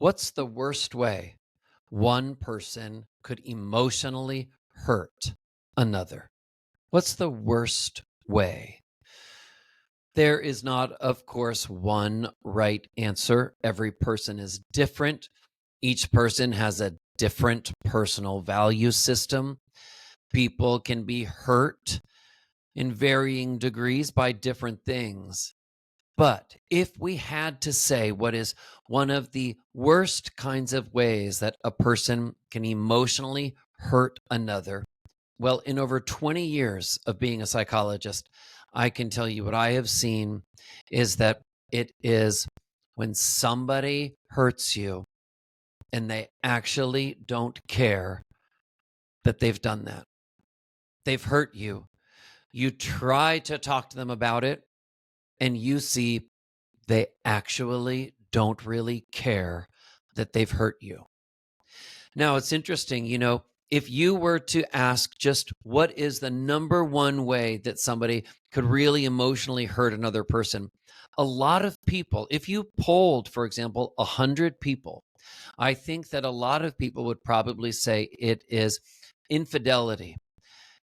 What's the worst way one person could emotionally hurt another? What's the worst way? There is not, of course, one right answer. Every person is different. Each person has a different personal value system. People can be hurt in varying degrees by different things. But if we had to say what is one of the worst kinds of ways that a person can emotionally hurt another, well, in over 20 years of being a psychologist, I can tell you what I have seen is that it is when somebody hurts you and they actually don't care that they've done that. They've hurt you. You try to talk to them about it, and you see they actually don't really care that they've hurt you. Now, it's interesting, if you were to ask just what is the number one way that somebody could really emotionally hurt another person, a lot of people, if you polled, for example, 100 people, I think that a lot of people would probably say it is infidelity.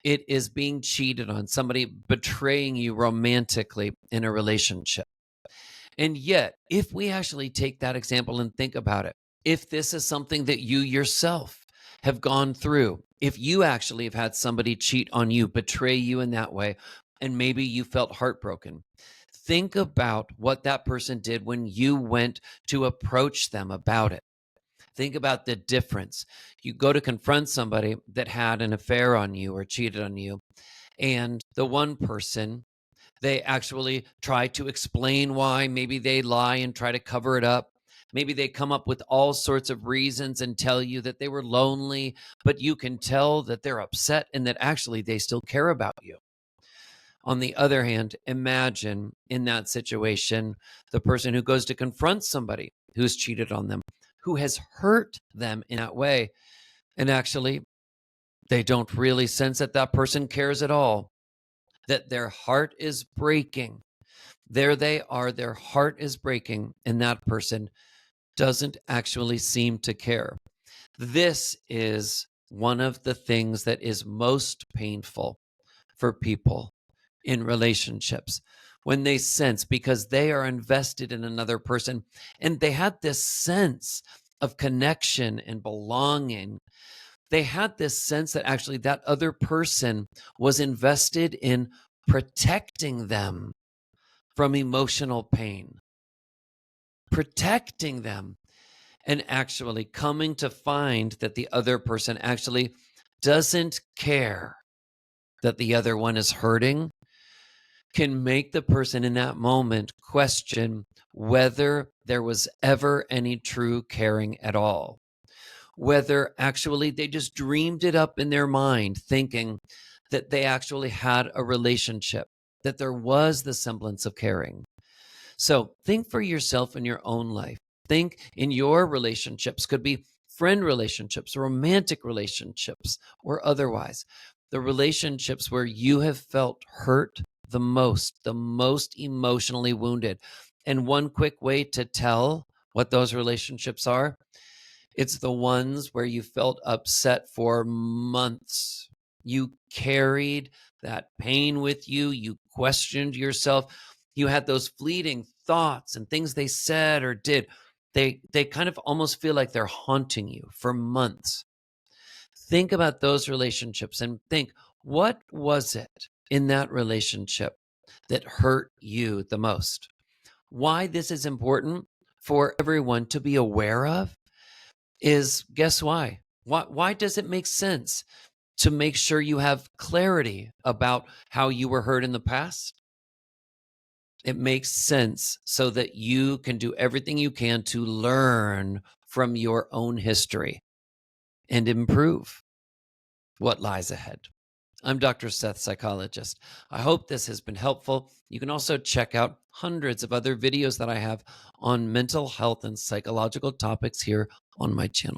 It is being cheated on, somebody betraying you romantically in a relationship. And yet, if we actually take that example and think about it, if this is something that you yourself have gone through, if you actually have had somebody cheat on you, betray you in that way, and maybe you felt heartbroken, think about what that person did when you went to approach them about it. Think about the difference. You go to confront somebody that had an affair on you or cheated on you, and the one person, they actually try to explain why. Maybe they lie and try to cover it up. Maybe they come up with all sorts of reasons and tell you that they were lonely, but you can tell that they're upset and that actually they still care about you. On the other hand, imagine in that situation the person who goes to confront somebody who's cheated on them, who has hurt them in that way, and actually they don't really sense that that person cares at all, that their heart is breaking. There they are, their heart is breaking, and that person doesn't actually seem to care. This is one of the things that is most painful for people in relationships when they sense, because they are invested in another person and they had this sense of connection and belonging. They had this sense that actually that other person was invested in protecting them from emotional pain, protecting them, and actually coming to find that the other person actually doesn't care that the other one is hurting, can make the person in that moment question whether there was ever any true caring at all, whether actually they just dreamed it up in their mind, thinking that they actually had a relationship, that there was the semblance of caring. So think for yourself in your own life. Think in your relationships, could be friend relationships, romantic relationships, or otherwise. The relationships where you have felt hurt the most emotionally wounded. And one quick way to tell what those relationships are, it's the ones where you felt upset for months. You carried that pain with you. You questioned yourself. You had those fleeting thoughts and things they said or did. They kind of almost feel like they're haunting you for months. Think about those relationships and think, what was it in that relationship that hurt you the most? Why this is important for everyone to be aware of is, guess why? Why does it make sense to make sure you have clarity about how you were hurt in the past? It makes sense so that you can do everything you can to learn from your own history and improve what lies ahead. I'm Dr. Seth, psychologist. I hope this has been helpful. You can also check out hundreds of other videos that I have on mental health and psychological topics here on my channel.